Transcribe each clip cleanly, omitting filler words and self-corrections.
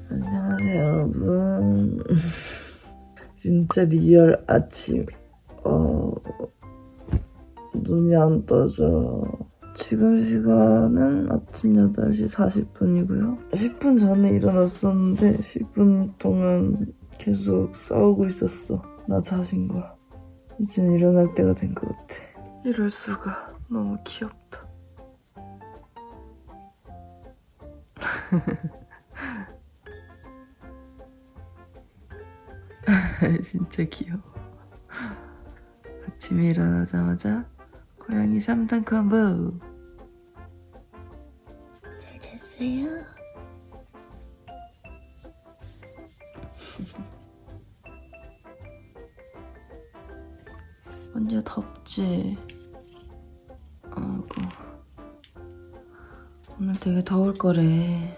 안녕하세요 여러분. 진짜 리얼 아침. 눈이 안 떠져. 지금 시간은 아침 8시 40분이고요 10분 전에 일어났었는데 10분 동안 계속 싸우고 있었어, 나 자신과. 이젠 일어날 때가 된 것 같아. 이럴 수가. 너무 귀엽다. 진짜 귀여워. 아침에 일어나자마자 고양이 3단 콤보. 잘 잤어요? 언제 덥지? 아이고, 오늘 되게 더울 거래.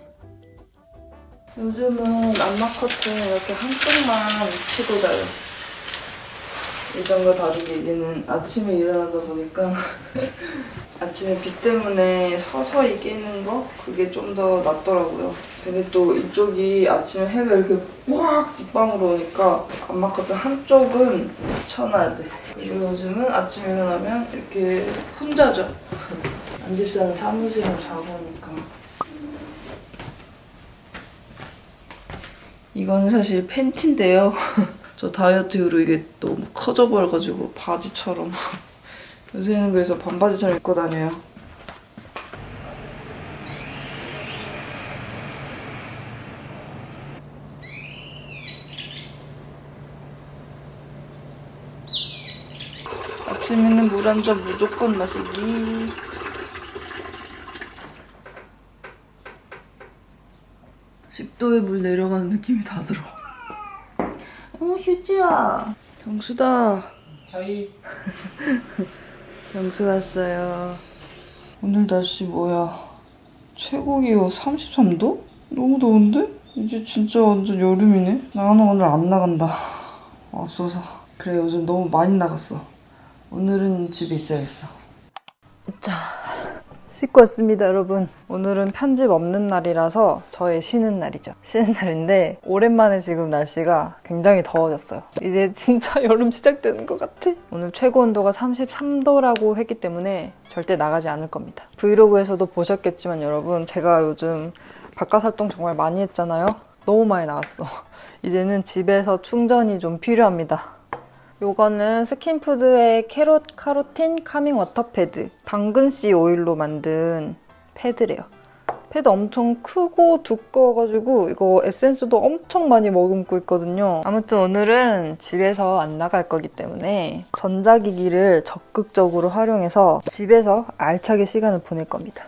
요즘은 안마 커튼 이렇게 한쪽만 치고 자요. 예전과 다르게 이제는 아침에 일어나다 보니까 아침에 빛 때문에 서서히 깨는 거? 그게 좀 더 낫더라고요. 근데 또 이쪽이 아침에 해가 이렇게 꽉 뒷방으로 오니까 안마 커튼 한쪽은 쳐놔야 돼. 그리고 요즘은 아침에 일어나면 이렇게 혼자 자. 안집사는 사무실에서 자고 오니까. 이거는 사실 팬티인데요. 저 다이어트 이후로 이게 너무 커져버려가지고 바지처럼. 요새는 그래서 반바지처럼 입고 다녀요. 아침에는 물 한 잔 무조건 마시기. 식도에 물 내려가는 느낌이 다 들어. 휴지야. 경수다. 저희 경수 왔어요. 오늘 날씨 뭐야? 최고 기온 33도? 너무 더운데? 이제 진짜 완전 여름이네. 나는 오늘 안 나간다. 없어서. 그래, 요즘 너무 많이 나갔어. 오늘은 집에 있어야겠어. 자, 씻고 왔습니다, 여러분. 오늘은 편집 없는 날이라서 저의 쉬는 날이죠. 쉬는 날인데 오랜만에 지금 날씨가 굉장히 더워졌어요. 이제 진짜 여름 시작되는 것 같아. 오늘 최고 온도가 33도라고 했기 때문에 절대 나가지 않을 겁니다. 브이로그에서도 보셨겠지만 여러분, 제가 요즘 바깥 활동 정말 많이 했잖아요. 너무 많이 나갔어. 이제는 집에서 충전이 좀 필요합니다. 요거는 스킨푸드의 캐롯 카로틴 카밍 워터 패드, 당근씨 오일로 만든 패드래요. 패드 엄청 크고 두꺼워가지고 이거 에센스도 엄청 많이 머금고 있거든요. 아무튼 오늘은 집에서 안 나갈 거기 때문에 전자기기를 적극적으로 활용해서 집에서 알차게 시간을 보낼 겁니다.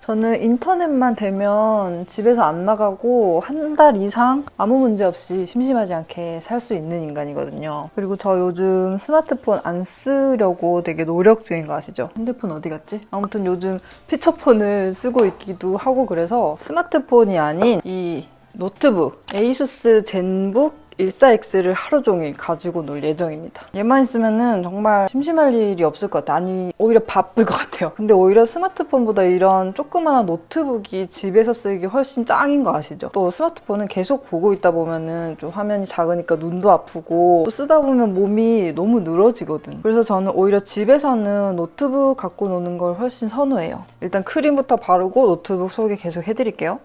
저는 인터넷만 되면 집에서 안 나가고 한 달 이상 아무 문제 없이 심심하지 않게 살 수 있는 인간이거든요. 그리고 저 요즘 스마트폰 안 쓰려고 되게 노력 중인 거 아시죠? 핸드폰 어디 갔지? 아무튼 요즘 피처폰을 쓰고 있기도 하고 그래서 스마트폰이 아닌 이 노트북, 에이수스 젠북 14X를 하루 종일 가지고 놀 예정입니다. 얘만 있으면은 정말 심심할 일이 없을 것 같아요. 아니, 오히려 바쁠 것 같아요. 근데 오히려 스마트폰보다 이런 조그마한 노트북이 집에서 쓰기 훨씬 짱인 거 아시죠? 또 스마트폰은 계속 보고 있다 보면은 좀 화면이 작으니까 눈도 아프고 또 쓰다 보면 몸이 너무 늘어지거든. 그래서 저는 오히려 집에서는 노트북 갖고 노는 걸 훨씬 선호해요. 일단 크림부터 바르고 노트북 소개 계속 해드릴게요.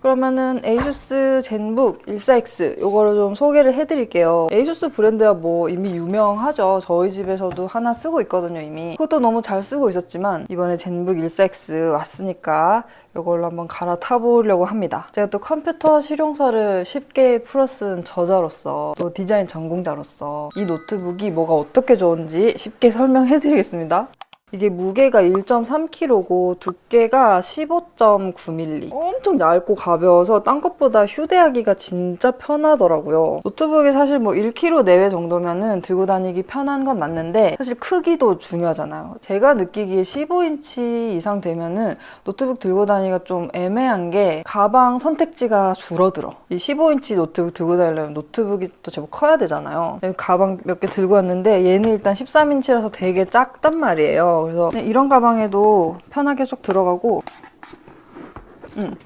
그러면은 에이수스 젠북 14X 요거를 좀 소개를 해드릴게요. 에이수스 브랜드가 뭐 이미 유명하죠. 저희 집에서도 하나 쓰고 있거든요, 이미. 그것도 너무 잘 쓰고 있었지만 이번에 젠북 14X 왔으니까 이걸로 한번 갈아타보려고 합니다. 제가 또 컴퓨터 실용사를 쉽게 풀어쓴 저자로서 또 디자인 전공자로서 이 노트북이 뭐가 어떻게 좋은지 쉽게 설명해드리겠습니다. 이게 무게가 1.3kg고 두께가 15.9mm. 엄청 얇고 가벼워서 딴 것보다 휴대하기가 진짜 편하더라고요. 노트북이 사실 뭐 1kg 내외 정도면은 들고 다니기 편한 건 맞는데 사실 크기도 중요하잖아요. 제가 느끼기에 15인치 이상 되면은 노트북 들고 다니기가 좀 애매한 게 가방 선택지가 줄어들어. 이 15인치 노트북 들고 다니려면 노트북이 또 제법 커야 되잖아요. 가방 몇 개 들고 왔는데 얘는 일단 13인치라서 되게 작단 말이에요. 그래서 이런 가방에도 편하게 쏙 들어가고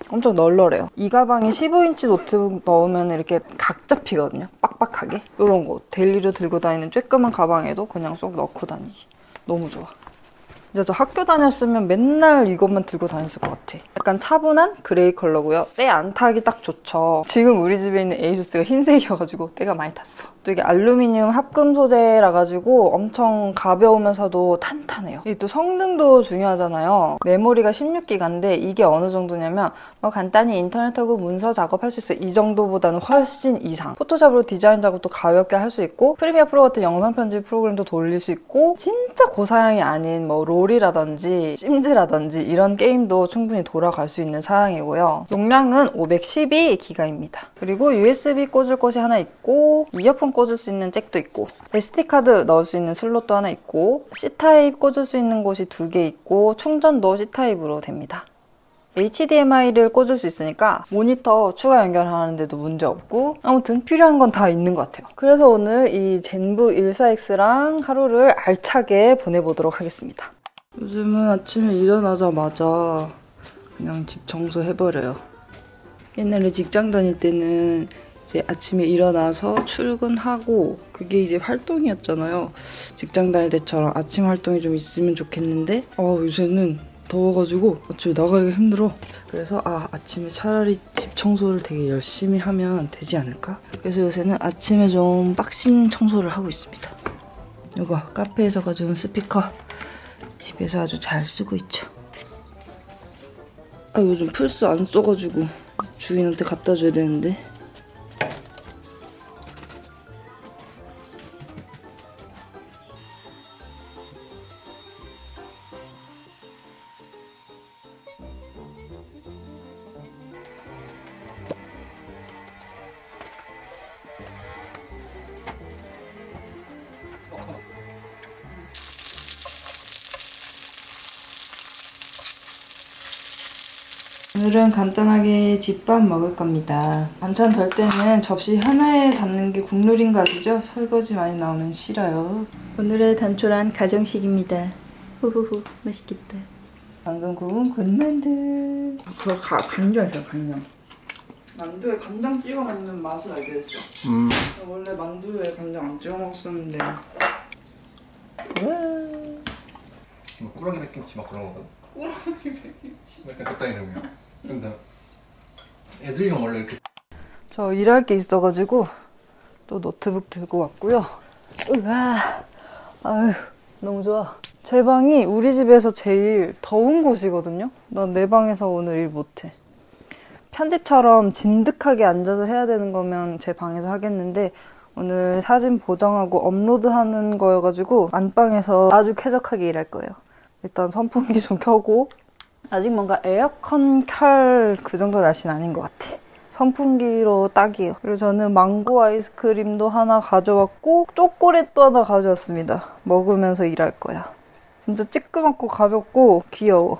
엄청 널널해요. 이 가방에 15인치 노트북 넣으면 이렇게 각 잡히거든요. 빡빡하게. 이런 거 데일리로 들고 다니는 쬐끄만 가방에도 그냥 쏙 넣고 다니기. 너무 좋아. 진짜 저 학교 다녔으면 맨날 이것만 들고 다녔을 것 같아. 약간 차분한 그레이 컬러고요. 때 안 타기 딱 좋죠. 지금 우리 집에 있는 에이수스가 흰색이어가지고 때가 많이 탔어. 또 이게 알루미늄 합금 소재라 가지고 엄청 가벼우면서도 탄탄해요. 이게 또 성능도 중요하잖아요. 메모리가 16기가인데 이게 어느 정도냐면 뭐 간단히 인터넷하고 문서 작업할 수 있어요. 이 정도보다는 훨씬 이상. 포토샵으로 디자인 작업도 가볍게 할 수 있고 프리미어 프로 같은 영상 편집 프로그램도 돌릴 수 있고 진짜 고사양이 아닌 뭐 롤이라든지 심즈라든지 이런 게임도 충분히 돌아갈 수 있는 사양이고요. 용량은 512기가입니다. 그리고 USB 꽂을 곳이 하나 있고 이어폰 꽂을 수 있는 잭도 있고 SD카드 넣을 수 있는 슬롯도 하나 있고 C타입 꽂을 수 있는 곳이 2개 있고 충전도 C타입으로 됩니다. HDMI를 꽂을 수 있으니까 모니터 추가 연결하는데도 문제 없고 아무튼 필요한 건 다 있는 것 같아요. 그래서 오늘 이 젠북 14X랑 하루를 알차게 보내보도록 하겠습니다. 요즘은 아침에 일어나자마자 그냥 집 청소해버려요. 옛날에 직장 다닐 때는 이제 아침에 일어나서 출근하고 그게 이제 활동이었잖아요. 직장 다닐 때처럼 아침 활동이 좀 있으면 좋겠는데 요새는 더워가지고 아침에 나가기가 힘들어. 그래서 아침에 차라리 집 청소를 되게 열심히 하면 되지 않을까? 그래서 요새는 아침에 좀 빡신 청소를 하고 있습니다. 이거 카페에서 가져온 스피커 집에서 아주 잘 쓰고 있죠. 요즘 플스 안 써가지고 주인한테 갖다 줘야 되는데. 오늘은 간단하게 집밥 먹을 겁니다. 반찬 덜 때는 접시 하나에 담는 게 국룰인 거 아시죠? 설거지 많이 나오면 싫어요. 오늘의 단촐한 가정식입니다. 후후후 맛있겠다. 방금 구운 군만두. 그거 간장 있어요, 간장. 만두에 간장 찍어 먹는 맛을 알게 됐죠. 원래 만두에 간장 안 찍어 먹었었는데. 와. 꾸러기 백김치 막 그런 거거든. 꾸러기 백김치. 약간 그딴 이름이야. 근데 애들용 원래 이렇게. 저 일할 게 있어가지고 또 노트북 들고 왔고요. 아유 너무 좋아. 제 방이 우리 집에서 제일 더운 곳이거든요. 난 내 방에서 오늘 일 못해. 편집처럼 진득하게 앉아서 해야 되는 거면 제 방에서 하겠는데 오늘 사진 보정하고 업로드하는 거여가지고 안방에서 아주 쾌적하게 일할 거예요. 일단 선풍기 좀 켜고 아직 뭔가 에어컨 켤 그 정도 날씨는 아닌 것 같아. 선풍기로 딱이에요. 그리고 저는 망고 아이스크림도 하나 가져왔고 초콜릿도 하나 가져왔습니다. 먹으면서 일할 거야. 진짜 찌끄맣고 가볍고 귀여워.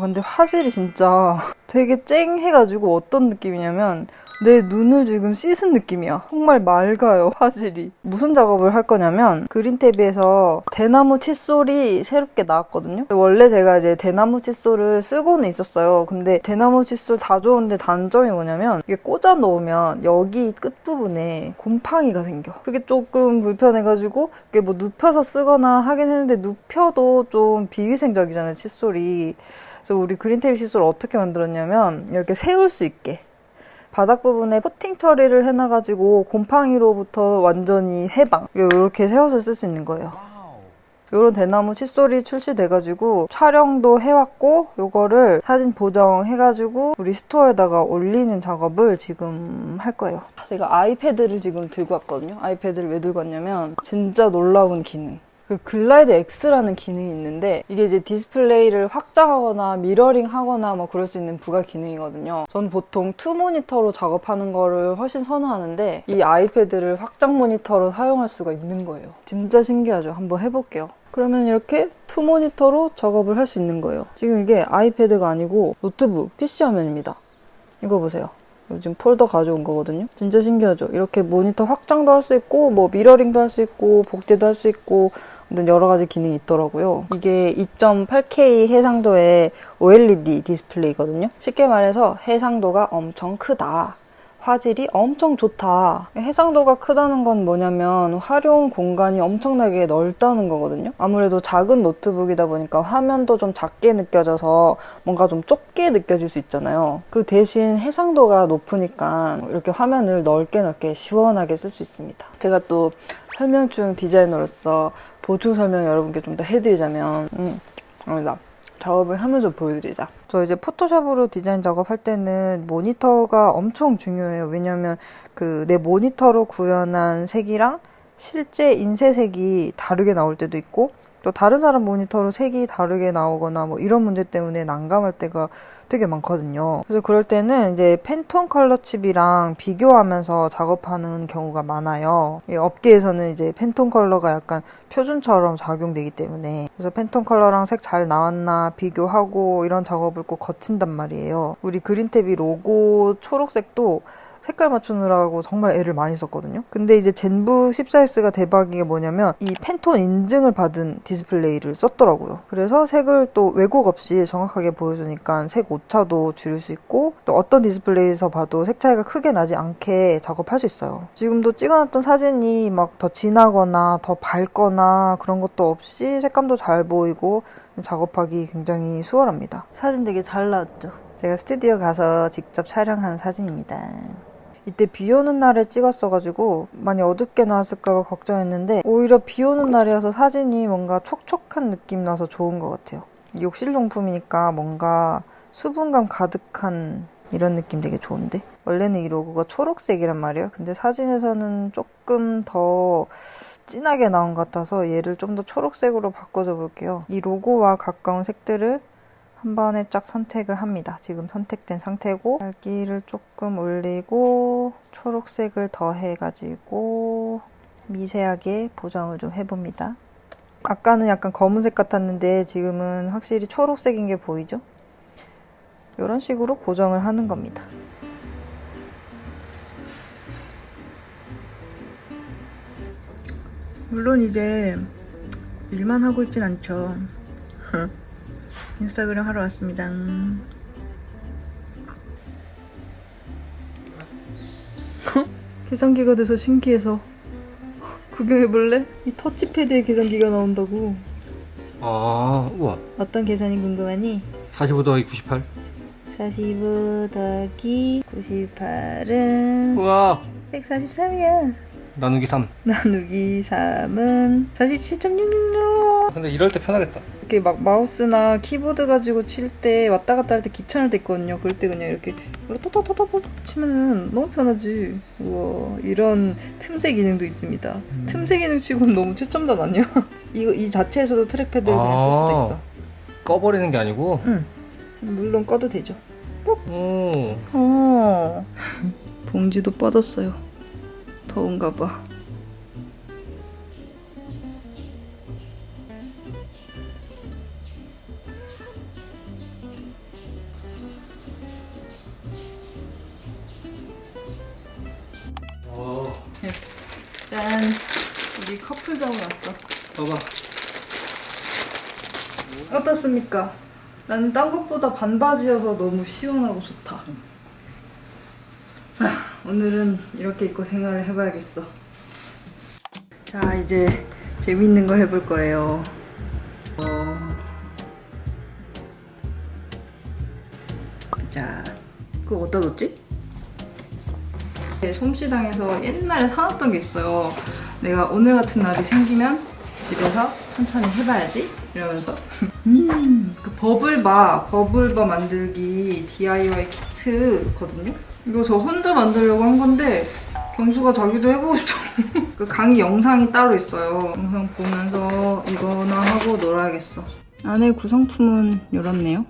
근데 화질이 진짜 되게 쨍해가지고 어떤 느낌이냐면 내 눈을 지금 씻은 느낌이야. 정말 맑아요, 화질이. 무슨 작업을 할 거냐면 그린탭에서 대나무 칫솔이 새롭게 나왔거든요. 원래 제가 이제 대나무 칫솔을 쓰고는 있었어요. 근데 대나무 칫솔 다 좋은데 단점이 뭐냐면 이게 꽂아 놓으면 여기 끝부분에 곰팡이가 생겨. 그게 조금 불편해가지고 이게 뭐 눕혀서 쓰거나 하긴 했는데 눕혀도 좀 비위생적이잖아요, 칫솔이. 그래서 우리 그린탭 칫솔을 어떻게 만들었냐면 이렇게 세울 수 있게 바닥 부분에 코팅 처리를 해놔가지고 곰팡이로부터 완전히 해방. 이렇게 세워서 쓸 수 있는 거예요. 이런 대나무 칫솔이 출시돼가지고 촬영도 해왔고 이거를 사진 보정해가지고 우리 스토어에다가 올리는 작업을 지금 할 거예요. 제가 아이패드를 지금 들고 왔거든요. 아이패드를 왜 들고 왔냐면 진짜 놀라운 기능. 그 글라이드 X라는 기능이 있는데 이게 이제 디스플레이를 확장하거나 미러링 하거나 뭐 그럴 수 있는 부가 기능이거든요. 저는 보통 2모니터로 작업하는 거를 훨씬 선호하는데 이 아이패드를 확장 모니터로 사용할 수가 있는 거예요. 진짜 신기하죠? 한번 해볼게요. 그러면 이렇게 2모니터로 작업을 할 수 있는 거예요. 지금 이게 아이패드가 아니고 노트북, PC 화면입니다. 이거 보세요. 요즘 폴더 가져온 거거든요. 진짜 신기하죠? 이렇게 모니터 확장도 할 수 있고 뭐 미러링도 할 수 있고 복제도 할 수 있고 아무튼 여러 가지 기능이 있더라고요. 이게 2.8K 해상도의 OLED 디스플레이거든요. 쉽게 말해서 해상도가 엄청 크다. 화질이 엄청 좋다. 해상도가 크다는 건 뭐냐면 활용 공간이 엄청나게 넓다는 거거든요. 아무래도 작은 노트북이다 보니까 화면도 좀 작게 느껴져서 뭔가 좀 좁게 느껴질 수 있잖아요. 그 대신 해상도가 높으니까 이렇게 화면을 넓게 시원하게 쓸 수 있습니다. 제가 또 설명충 디자이너로서 보충 설명 여러분께 좀 더 해드리자면 아니다. 작업을 하면서 보여드리자. 저 이제 포토샵으로 디자인 작업할 때는 모니터가 엄청 중요해요. 왜냐면 그 내 모니터로 구현한 색이랑 실제 인쇄색이 다르게 나올 때도 있고 또 다른 사람 모니터로 색이 다르게 나오거나 뭐 이런 문제 때문에 난감할 때가 되게 많거든요. 그래서 그럴 때는 이제 팬톤 컬러 칩이랑 비교하면서 작업하는 경우가 많아요. 이 업계에서는 이제 팬톤 컬러가 약간 표준처럼 작용되기 때문에 그래서 팬톤 컬러랑 색 잘 나왔나 비교하고 이런 작업을 꼭 거친단 말이에요. 우리 그린탭이 로고 초록색도 색깔 맞추느라고 정말 애를 많이 썼거든요. 근데 이제 젠부 14S가 대박인 게 뭐냐면 이 팬톤 인증을 받은 디스플레이를 썼더라고요. 그래서 색을 또 왜곡 없이 정확하게 보여주니까 색 오차도 줄일 수 있고 또 어떤 디스플레이에서 봐도 색 차이가 크게 나지 않게 작업할 수 있어요. 지금도 찍어놨던 사진이 막 더 진하거나 더 밝거나 그런 것도 없이 색감도 잘 보이고 작업하기 굉장히 수월합니다. 사진 되게 잘 나왔죠? 제가 스튜디오 가서 직접 촬영한 사진입니다. 이때 비 오는 날에 찍었어가지고 많이 어둡게 나왔을까 걱정했는데 오히려 비 오는 날이어서 사진이 뭔가 촉촉한 느낌 나서 좋은 것 같아요. 욕실용품이니까 뭔가 수분감 가득한 이런 느낌 되게 좋은데? 원래는 이 로고가 초록색이란 말이에요. 근데 사진에서는 조금 더 진하게 나온 것 같아서 얘를 좀 더 초록색으로 바꿔줘 볼게요. 이 로고와 가까운 색들을 한 번에 쫙 선택을 합니다. 지금 선택된 상태고 밝기를 조금 올리고 초록색을 더해가지고 미세하게 보정을 좀 해봅니다. 아까는 약간 검은색 같았는데 지금은 확실히 초록색인 게 보이죠? 이런 식으로 보정을 하는 겁니다. 물론 이제 일만 하고 있진 않죠. 인스타그램 하러 왔습니다. 계산기가 돼서 신기해서 구경해볼래? 이 터치패드에 계산기가 나온다고. 아, 우와. 어떤 계산이 궁금하니? 45 더하기 98. 45 더하기 98은 우와. 143이야. 나누기 3. 나누기 3은 47.666. 근데 이럴 때 편하겠다. 이렇게 막 마우스나 키보드 가지고 칠 때 왔다 갔다 할 때 귀찮을 때 있거든요. 그럴 때 그냥 이렇게 토토토토토 치면은 너무 편하지. 우와, 이런 틈새 기능도 있습니다. 틈새 기능 치고는 너무 최첨단 아니야? 이 자체에서도 트랙패드를 그냥 쓸 수도 있어. 꺼버리는 게 아니고? 응. 물론 꺼도 되죠. 오. 봉지도 뻗었어요. 더운가 봐. 짠! 우리 커플장을 왔어. 봐봐. 어떻습니까? 나는 딴 것보다 반바지여서 너무 시원하고 좋다. 오늘은 이렇게 입고 생활을 해봐야겠어. 자, 이제 재밌는 거 해볼 거예요. 자, 그거 어디다 뒀지? 솜씨당에서 옛날에 사놨던 게 있어요. 내가 오늘 같은 날이 생기면 집에서 천천히 해봐야지 이러면서 그 버블바 만들기 DIY 키트거든요. 이거 저 혼자 만들려고 한 건데 경수가 자기도 해보고 싶다고. 그 강의 영상이 따로 있어요. 영상 보면서 이거나 하고 놀아야겠어. 안에 구성품은 이렇네요.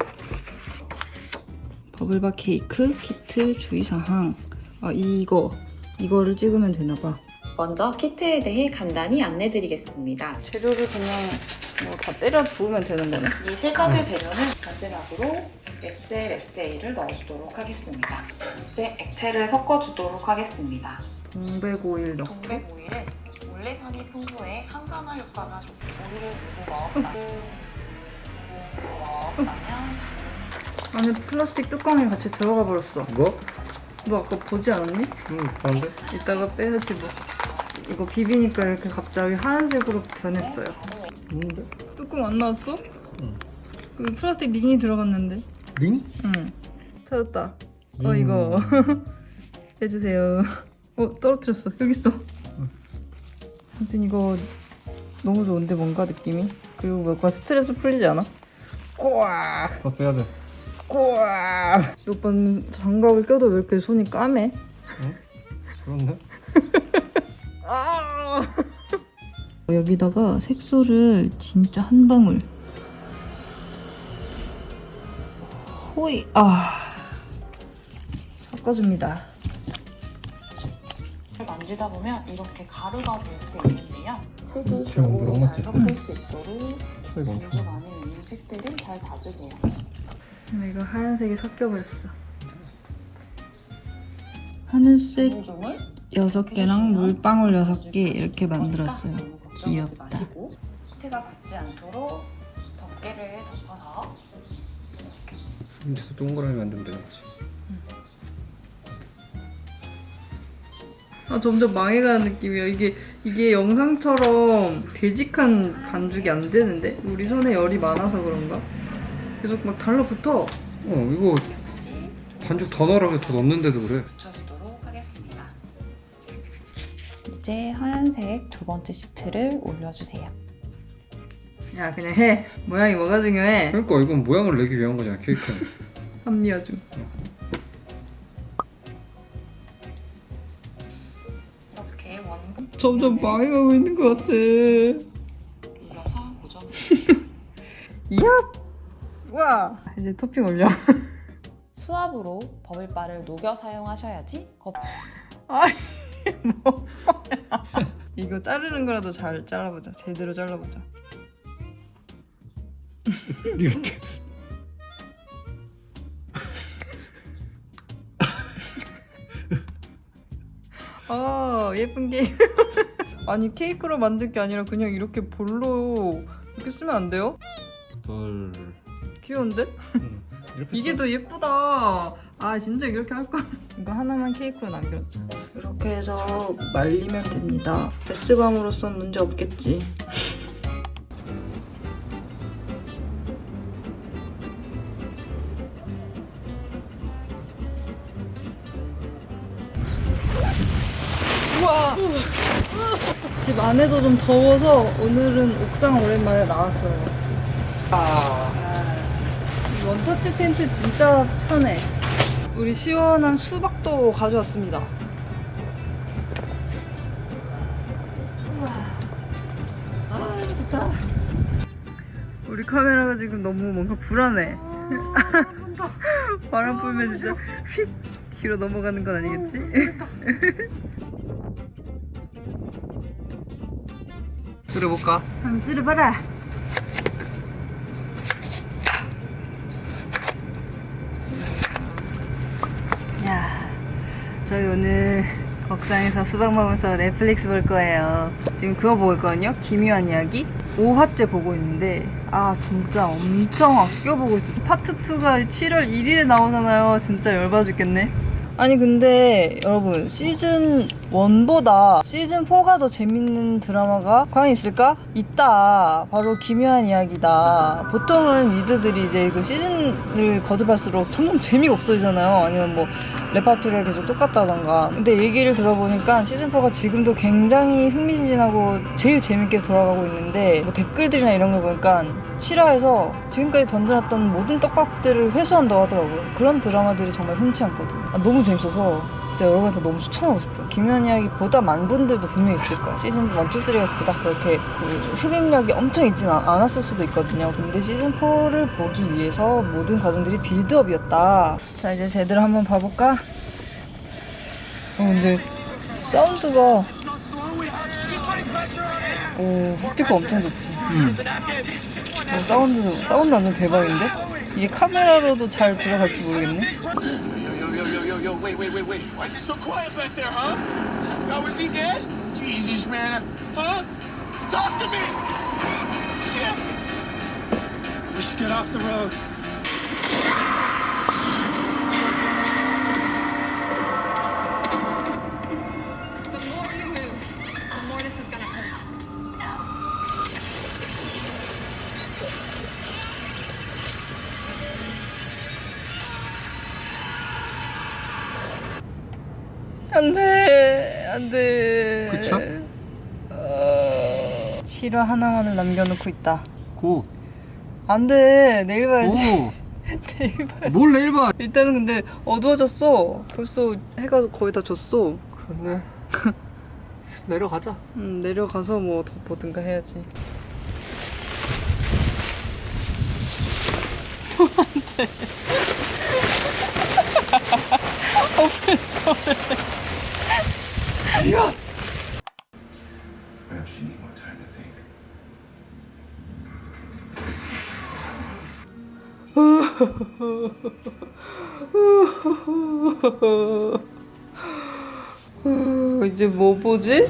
버블바 케이크 키트 주의사항. 아 이거를 찍으면 되나봐. 먼저 키트에 대해 간단히 안내드리겠습니다. 재료를 그냥 뭐 다 때려 부으면 되는 거네. 이 세 가지 재료는 마지막으로 SLSA를 넣어주도록 하겠습니다. 이제 액체를 섞어주도록 하겠습니다. 동백오일 넣고. 동백 오일은 올레산이 평소에 항산화 효과가 좋고 오일을 모두 넣었다면 안에 플라스틱 뚜껑이 같이 들어가 버렸어. 뭐? 너 아까 보지 않았니? 봤는데? 이따가 빼야지 뭐. 이거 비비니까 이렇게 갑자기 하얀색으로 변했어요. 뭔데? 뚜껑 안 나왔어? 응. 여기 플라스틱 링이 들어갔는데. 링? 응. 찾았다. 이거 해주세요. 떨어뜨렸어. 여기 있어. 아무튼 이거 너무 좋은데 뭔가 느낌이. 그리고 뭔가 스트레스 풀리지 않아? 꼬악. 더 빼야 돼. 꼬악. 이 오빠는 장갑을 껴도 왜 이렇게 손이 까매? 그렇네. 아. 여기다가 색소를 진짜 한 방울. 호이. 섞어줍니다. 만지다 보면 이렇게 가루가 될 수 있는데요. 색이 지금 골고루 너무 잘 맞지? 섞일 수 있도록 차이가 엄청 공조 안에 있는 색들은 잘 봐주세요. 근데 이거 하얀색이 섞여버렸어. 하늘색 종을 6개랑 물방울 6개 이렇게 만들었어요. 귀엽다. 태가 굳지 않도록 덮개를 덮어서 밑에서 동그라미 만들면 되겠지. 점점 망해가는 느낌이야. 이게 영상처럼 되직한 반죽이 안 되는데? 우리 손에 열이 많아서 그런가? 계속 막 달라붙어. 이거 반죽 더 넣으라고 더 넣는데도 그래. 붙여주도록 하겠습니다. 이제 하얀색 두 번째 시트를 올려주세요. 야 그냥 해. 모양이 뭐가 중요해? 그러니까 이건 모양을 내기 위한 거잖아, 케이크는. 합리화 좀. 이렇게 원금 점점 망해가고 있는 것 같아. 올려서 고정. 얍! 와! 이제 토핑 올려. 수압으로 버블바를 녹여 사용하셔야지 뭐 이거 자르는 거라도 잘 잘라보자. 제대로 잘라보자. 예쁜 케이크. 아니 케이크로 만들 게 아니라 그냥 이렇게 볼로 이렇게 쓰면 안 돼요? 덜. 귀여운데? 이게 더 예쁘다. 진짜 이렇게 할걸. 이거 하나만 케이크로 남겼죠. 이렇게 해서 말리면 됩니다. 베스밤으로선 문제 없겠지. 우와! 집 안에도 좀 더워서 오늘은 옥상 오랜만에 나왔어요. 이 원터치 텐트 진짜 편해. 우리 시원한 수박도 가져왔습니다. 우와. 좋다. 우리 카메라가 지금 너무 뭔가 불안해. 바람 불면 진짜 휙 뒤로 넘어가는 건 아니겠지? 쓸어볼까? 한번 쓸어봐라. 야, 저희 오늘 옥상에서 수박 먹으면서 넷플릭스 볼 거예요. 지금 그거 보고 있거든요. 기묘한 이야기 5화째 보고 있는데 진짜 엄청 아껴 보고 있어. 파트 2가 7월 1일에 나오잖아요. 진짜 열받아 죽겠네. 아니 근데 여러분 시즌 1보다 시즌 4가 더 재밌는 드라마가 과연 있을까? 있다. 바로 기묘한 이야기다. 보통은 미드들이 이제 그 시즌을 거듭할수록 점점 재미가 없어지잖아요. 아니면 뭐 레파토리가 계속 똑같다던가. 근데 얘기를 들어보니까 시즌 4가 지금도 굉장히 흥미진진하고 제일 재밌게 돌아가고 있는데 뭐 댓글들이나 이런 걸 보니까 7화에서 지금까지 던져놨던 모든 떡밥들을 회수한다고 하더라고요. 그런 드라마들이 정말 흔치 않거든. 너무 재밌어서 진짜 여러분한테 너무 추천하고 싶어요. 김연 이야기 보다 많은 분들도 분명히 있을 거야. 시즌 1, 2, 3가 그닥 그렇게 흡입력이 엄청 있진 않았을 수도 있거든요. 근데 시즌 4를 보기 위해서 모든 과정들이 빌드업이었다. 자, 이제 제대로 한번 봐볼까? 근데 사운드가 스피커 엄청 좋지. 사운드 완전 대박인데? 이게 카메라로도 잘 들어갈지 모르겠네. Yo, wait. Why is it so quiet back there, huh? Oh, is he dead? Jesus, man. Huh? Talk to me! Yeah. We should get off the road. The more you move, the more this is gonna hurt. 안 돼. 그쵸? 실화 하나만을 남겨놓고 있다. 고. 안 돼. 내일 봐야지. 오. 내일 봐야지. 뭘 내일 봐. 일단은 근데 어두워졌어. 벌써 해가 거의 다 졌어. 그렇네. 내려가자. 내려가서 뭐 더 보든가 해야지. Perhaps you need more time to think. 이제 뭐 보지?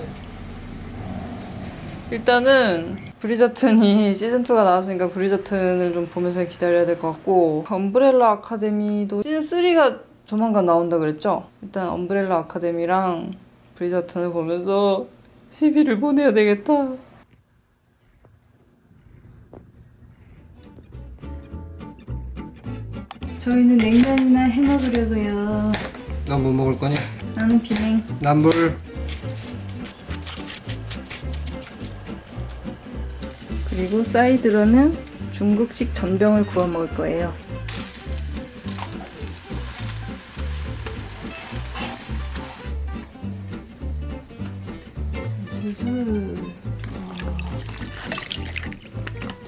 일단은 브리저튼이 시즌2가 나왔으니까 브리저튼을 좀 보면서 기다려야 될 것 같고, 엄브렐라 아카데미도 시즌3가 조만간 나온다 그랬죠? 일단 엄브렐라 아카데미랑 브리저튼을 보면서 시비를 보내야 되겠다. 저희는 냉면이나 해 먹으려고요. 넌 뭐 먹을 거니? 나는 비냉. 난 물. 그리고 사이드로는 중국식 전병을 구워 먹을 거예요.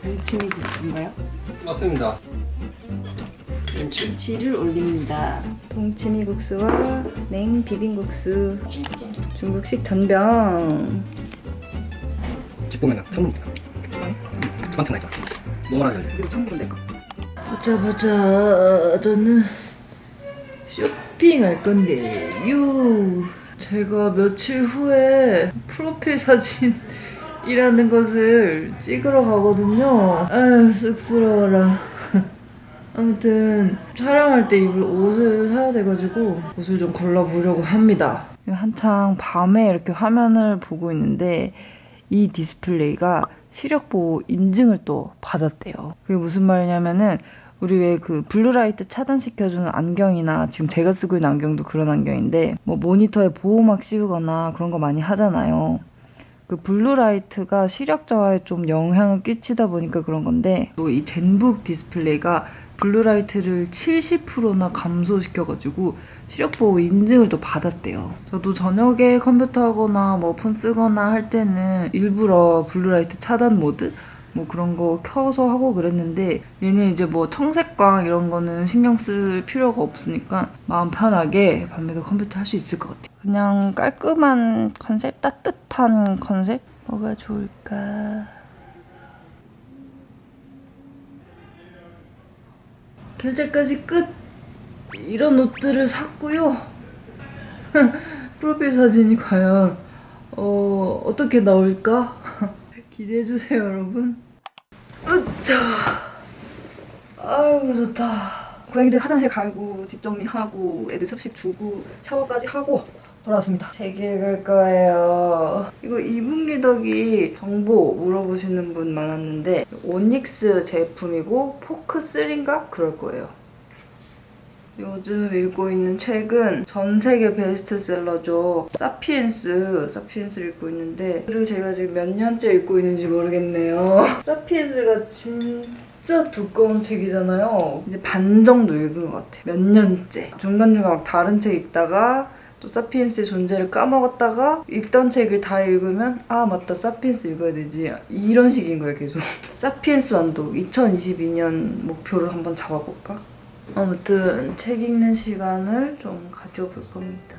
동치미 국수인가요? 맞습니다. 김치. 김치를 올립니다. 동치미 국수와 냉 비빔국수, 중국식 전병. 집 보면은 창문이야. 두한테 나있잖아. 뭐 말하지? 이거 처음 본다 이거. 보자. 저는 쇼핑할 건데요. 제가 며칠 후에 프로필 사진이라는 것을 찍으러 가거든요. 아휴, 쑥스러워라. 아무튼 촬영할 때 입을 옷을 사야 돼가지고 옷을 좀 골라보려고 합니다. 한창 밤에 이렇게 화면을 보고 있는데 이 디스플레이가 시력 보호 인증을 또 받았대요. 그게 무슨 말이냐면은 우리 왜 그 블루라이트 차단시켜주는 안경이나 지금 제가 쓰고 있는 안경도 그런 안경인데 뭐 모니터에 보호막 씌우거나 그런 거 많이 하잖아요. 그 블루라이트가 시력 저하에 좀 영향을 끼치다 보니까 그런 건데 또 이 젠북 디스플레이가 블루라이트를 70%나 감소시켜가지고 시력 보호 인증을 또 받았대요. 저도 저녁에 컴퓨터 하거나 뭐 폰 쓰거나 할 때는 일부러 블루라이트 차단 모드 뭐 그런 거 켜서 하고 그랬는데 얘는 이제 뭐 청색광 이런 거는 신경 쓸 필요가 없으니까 마음 편하게 밤에도 컴퓨터 할 수 있을 것 같아요. 그냥 깔끔한 컨셉, 따뜻한 컨셉? 뭐가 좋을까? 결제까지 끝! 이런 옷들을 샀고요. 프로필 사진이 과연 어떻게 나올까? 기대해주세요, 여러분. 으짜! 아이고, 좋다. 고양이들 화장실 갈고, 집 정리하고, 애들 습식 주고, 샤워까지 하고 돌아왔습니다. 제기해 갈 거예요. 이거 이북리더기 정보 물어보시는 분 많았는데 오닉스 제품이고 포크3인가? 그럴 거예요. 요즘 읽고 있는 책은 전 세계 베스트셀러죠. 사피엔스를 읽고 있는데 그를 제가 지금 몇 년째 읽고 있는지 모르겠네요. 사피엔스가 진짜 두꺼운 책이잖아요. 이제 반 정도 읽은 것 같아요. 몇 년째. 중간중간 막 다른 책 읽다가 또 사피엔스의 존재를 까먹었다가 읽던 책을 다 읽으면 아 맞다 사피엔스 읽어야 되지 이런 식인 거예요 계속. 사피엔스 완독 2022년 목표를 한번 잡아볼까? 아무튼 책 읽는 시간을 좀 가져볼 겁니다.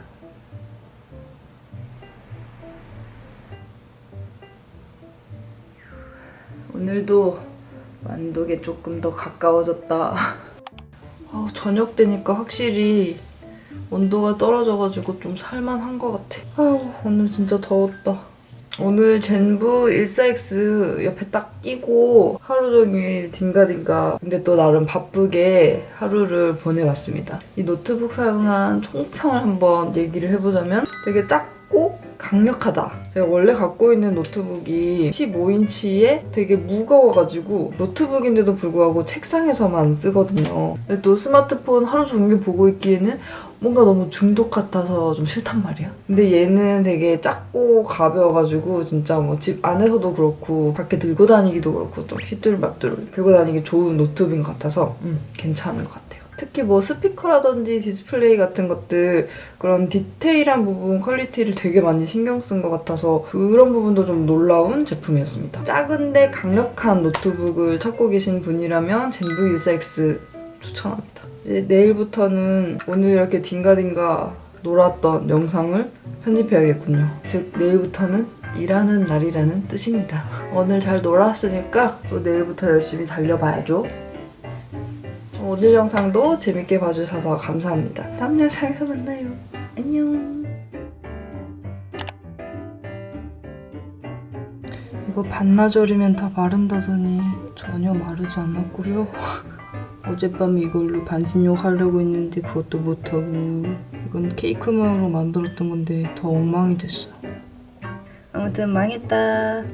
오늘도 완독에 조금 더 가까워졌다. 저녁 되니까 확실히 온도가 떨어져가지고 좀 살만한 것 같아. 아이고 오늘 진짜 더웠다. 오늘 젠부 14X 옆에 딱 끼고 하루 종일 딩가딩가 근데 또 나름 바쁘게 하루를 보내봤습니다. 이 노트북 사용한 총평을 한번 얘기를 해보자면 되게 작고 강력하다. 제가 원래 갖고 있는 노트북이 15인치에 되게 무거워가지고 노트북인데도 불구하고 책상에서만 쓰거든요. 근데 또 스마트폰 하루 종일 보고 있기에는 뭔가 너무 중독 같아서 좀 싫단 말이야. 근데 얘는 되게 작고 가벼워가지고 진짜 뭐 집 안에서도 그렇고 밖에 들고 다니기도 그렇고 좀 휘뚤마뚤 들고 다니기 좋은 노트북인 것 같아서 괜찮은 것 같아요. 특히 뭐 스피커라든지 디스플레이 같은 것들 그런 디테일한 부분 퀄리티를 되게 많이 신경 쓴 것 같아서 그런 부분도 좀 놀라운 제품이었습니다. 작은데 강력한 노트북을 찾고 계신 분이라면 젠부 14X 추천합니다. 이제 내일부터는 오늘 이렇게 딩가딩가 놀았던 영상을 편집해야겠군요. 즉 내일부터는 일하는 날이라는 뜻입니다. 오늘 잘 놀았으니까 또 내일부터 열심히 달려봐야죠. 오늘 영상도 재밌게 봐주셔서 감사합니다. 다음 영상에서 만나요. 안녕. 이거 반나절이면 다 마른다더니 전혀 마르지 않았고요. 어젯밤에 이걸로 반신욕 하려고 했는데 그것도 못하고 이건 케이크 모양으로 만들었던 건데 더 엉망이 됐어. 아무튼 망했다.